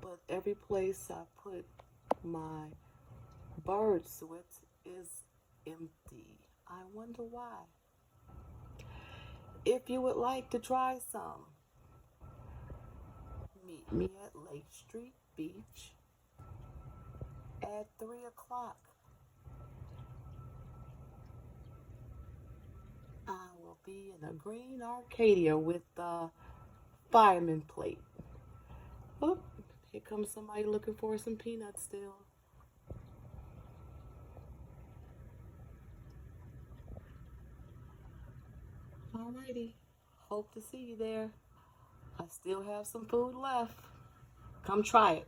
but every place I put my bird suet is empty. I wonder why. If you would like to try some, meet me at Lake Street Beach at 3 o'clock. I will be in a green Arcadia with the fireman plate. Oh, here comes somebody looking for some peanuts still. Alrighty, hope to see you there. I still have some food left. Come try it.